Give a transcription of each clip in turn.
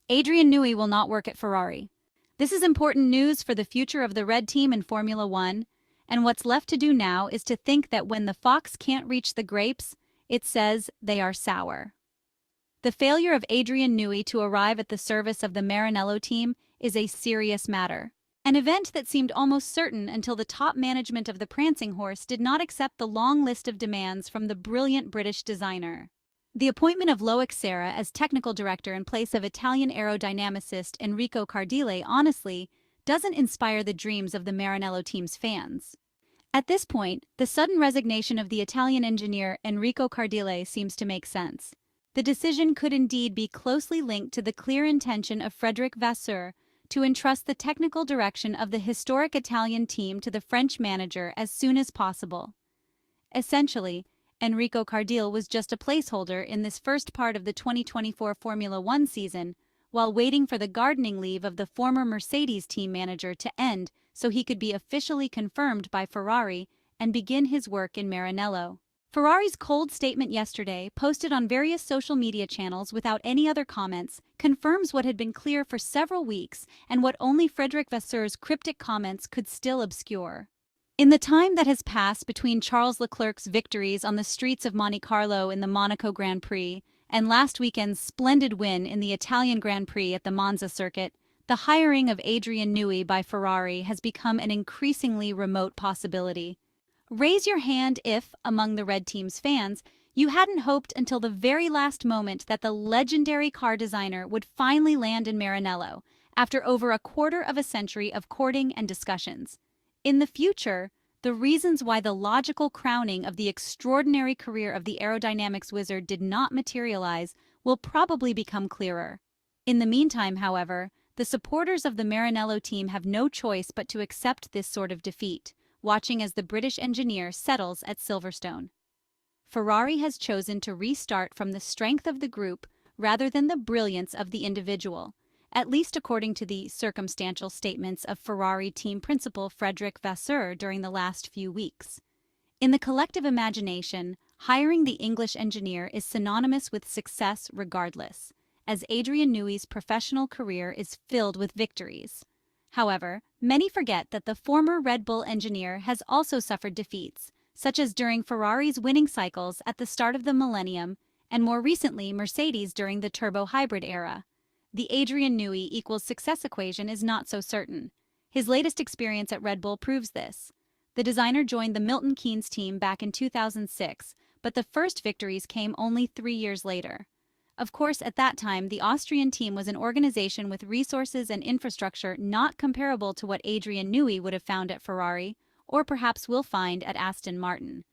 Adrian Newey will not work at Ferrari. This is important news for the future of the red team in Formula One, and what's left to do now is to think that when the fox can't reach the grapes, it says they are sour. The failure of Adrian Newey to arrive at the service of the Maranello team is a serious matter. An event that seemed almost certain until the top management of the prancing horse did not accept the long list of demands from the brilliant British designer. The appointment of Loïc Serra as technical director in place of Italian aerodynamicist Enrico Cardile honestly doesn't inspire the dreams of the Maranello team's fans. At this point, the sudden resignation of the Italian engineer Enrico Cardile seems to make sense. The decision could indeed be closely linked to the clear intention of Frederic Vasseur to entrust the technical direction of the historic Italian team to the French manager as soon as possible. Essentially, Enrico Cardile was just a placeholder in this first part of the 2024 Formula One season, while waiting for the gardening leave of the former Mercedes team manager to end so he could be officially confirmed by Ferrari and begin his work in Maranello. Ferrari's cold statement yesterday, posted on various social media channels without any other comments, confirms what had been clear for several weeks and what only Frederic Vasseur's cryptic comments could still obscure. In the time that has passed between Charles Leclerc's victories on the streets of Monte Carlo in the Monaco Grand Prix and last weekend's splendid win in the Italian Grand Prix at the Monza circuit, the hiring of Adrian Newey by Ferrari has become an increasingly remote possibility. Raise your hand if, among the Red Team's fans, you hadn't hoped until the very last moment that the legendary car designer would finally land in Maranello after over a quarter of a century of courting and discussions. In the future, the reasons why the logical crowning of the extraordinary career of the aerodynamics wizard did not materialize will probably become clearer. In the meantime, however, the supporters of the Maranello team have no choice but to accept this sort of defeat, watching as the British engineer settles at Silverstone. Ferrari has chosen to restart from the strength of the group rather than the brilliance of the individual, at least according to the circumstantial statements of Ferrari team principal Frederic Vasseur during the last few weeks. In the collective imagination, hiring the English engineer is synonymous with success regardless, as Adrian Newey's professional career is filled with victories. However, many forget that the former Red Bull engineer has also suffered defeats, such as during Ferrari's winning cycles at the start of the millennium and more recently Mercedes during the turbo-hybrid era. The Adrian Newey equals success equation is not so certain. His latest experience at Red Bull proves this. The designer joined the Milton Keynes team back in 2006, but the first victories came only 3 years later. Of course, at that time, the Austrian team was an organization with resources and infrastructure not comparable to what Adrian Newey would have found at Ferrari, or perhaps will find at Aston Martin.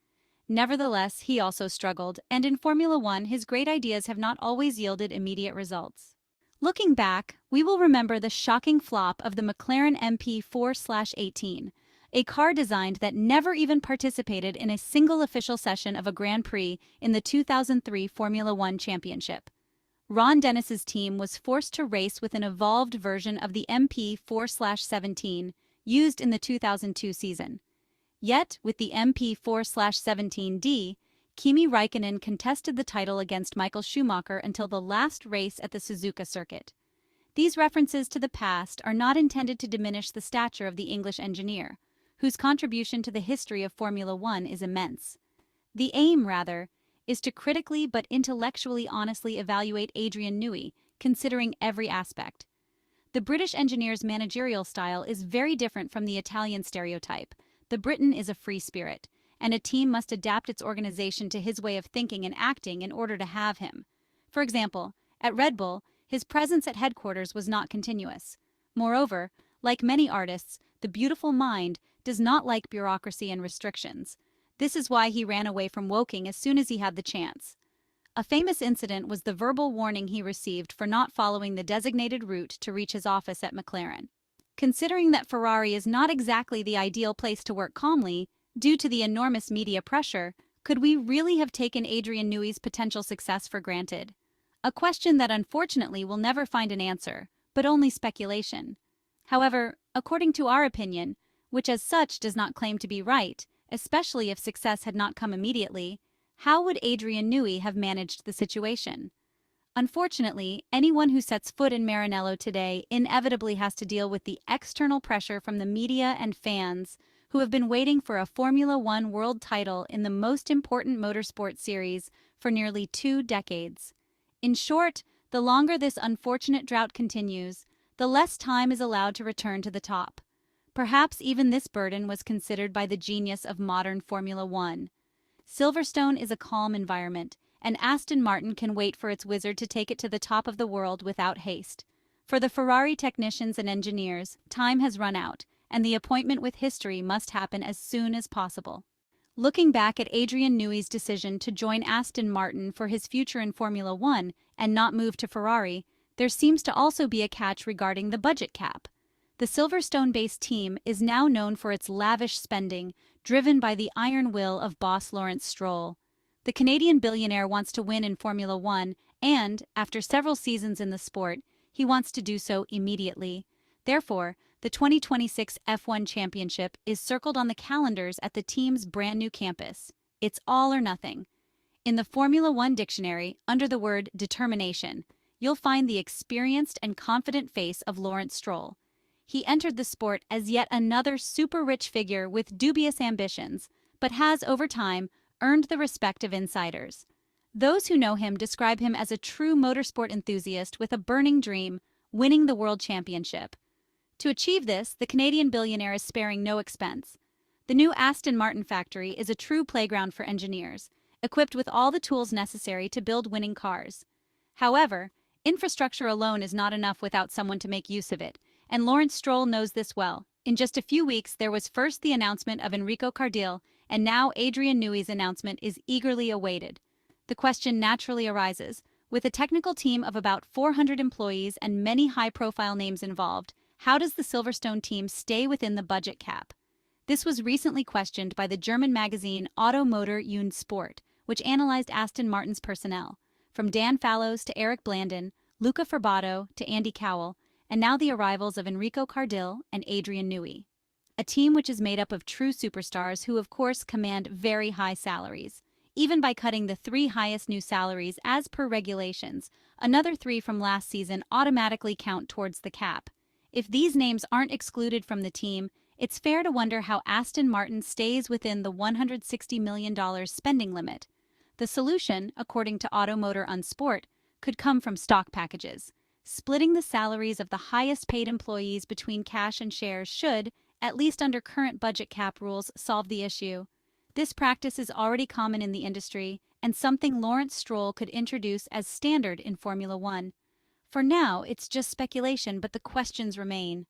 Nevertheless, he also struggled, and in Formula One, his great ideas have not always yielded immediate results. Looking back, we will remember the shocking flop of the McLaren MP4/18, a car designed that never even participated in a single official session of a Grand Prix in the 2003 Formula One Championship. Ron Dennis's team was forced to race with an evolved version of the MP4/17 used in the 2002 season. Yet, with the MP4/17D, Kimi Räikkönen contested the title against Michael Schumacher until the last race at the Suzuka circuit. These references to the past are not intended to diminish the stature of the English engineer, whose contribution to the history of Formula One is immense. The aim, rather, is to critically but intellectually honestly evaluate Adrian Newey, considering every aspect. The British engineer's managerial style is very different from the Italian stereotype. The Briton is a free spirit, and a team must adapt its organization to his way of thinking and acting in order to have him. For example, at Red Bull, his presence at headquarters was not continuous. Moreover, like many artists, the beautiful mind does not like bureaucracy and restrictions. This is why he ran away from Woking as soon as he had the chance. A famous incident was the verbal warning he received for not following the designated route to reach his office at McLaren. Considering that Ferrari is not exactly the ideal place to work calmly, due to the enormous media pressure, could we really have taken Adrian Newey's potential success for granted? A question that unfortunately will never find an answer, but only speculation. However, according to our opinion, which as such does not claim to be right, especially if success had not come immediately, how would Adrian Newey have managed the situation? Unfortunately, anyone who sets foot in Maranello today inevitably has to deal with the external pressure from the media and fans who have been waiting for a Formula One world title in the most important motorsport series for nearly 2 decades. In short, the longer this unfortunate drought continues, the less time is allowed to return to the top. Perhaps even this burden was considered by the genius of modern Formula One. Silverstone is a calm environment, and Aston Martin can wait for its wizard to take it to the top of the world without haste. For the Ferrari technicians and engineers, time has run out, and the appointment with history must happen as soon as possible. Looking back at Adrian Newey's decision to join Aston Martin for his future in Formula One and not move to Ferrari, there seems to also be a catch regarding the budget cap. The Silverstone-based team is now known for its lavish spending, driven by the iron will of boss Lawrence Stroll. The Canadian billionaire wants to win in Formula One, and, after several seasons in the sport, he wants to do so immediately. Therefore, the 2026 F1 Championship is circled on the calendars at the team's brand new campus. It's all or nothing. In the Formula One dictionary, under the word determination, you'll find the experienced and confident face of Lawrence Stroll. He entered the sport as yet another super-rich figure with dubious ambitions, but has, over time, earned the respect of insiders. Those who know him describe him as a true motorsport enthusiast with a burning dream, winning the World Championship. To achieve this, the Canadian billionaire is sparing no expense. The new Aston Martin factory is a true playground for engineers, equipped with all the tools necessary to build winning cars. However, infrastructure alone is not enough without someone to make use of it, and Lawrence Stroll knows this well. In just a few weeks, there was first the announcement of Enrico Cardile, and now Adrian Newey's announcement is eagerly awaited. The question naturally arises, with a technical team of about 400 employees and many high-profile names involved, how does the Silverstone team stay within the budget cap? This was recently questioned by the German magazine Auto Motor und Sport, which analyzed Aston Martin's personnel, from Dan Fallows to Eric Blandon, Luca Ferbato to Andy Cowell, and now the arrivals of Enrico Cardile and Adrian Newey. A team which is made up of true superstars who, of course, command very high salaries. Even by cutting the 3 highest new salaries as per regulations, another 3 from last season automatically count towards the cap. If these names aren't excluded from the team, it's fair to wonder how Aston Martin stays within the $160 million spending limit. The solution, according to Auto Motor und Sport, could come from stock packages. Splitting the salaries of the highest-paid employees between cash and shares should, at least under current budget cap rules, solve the issue. This practice is already common in the industry, and something Lawrence Stroll could introduce as standard in Formula One. For now, it's just speculation, but the questions remain.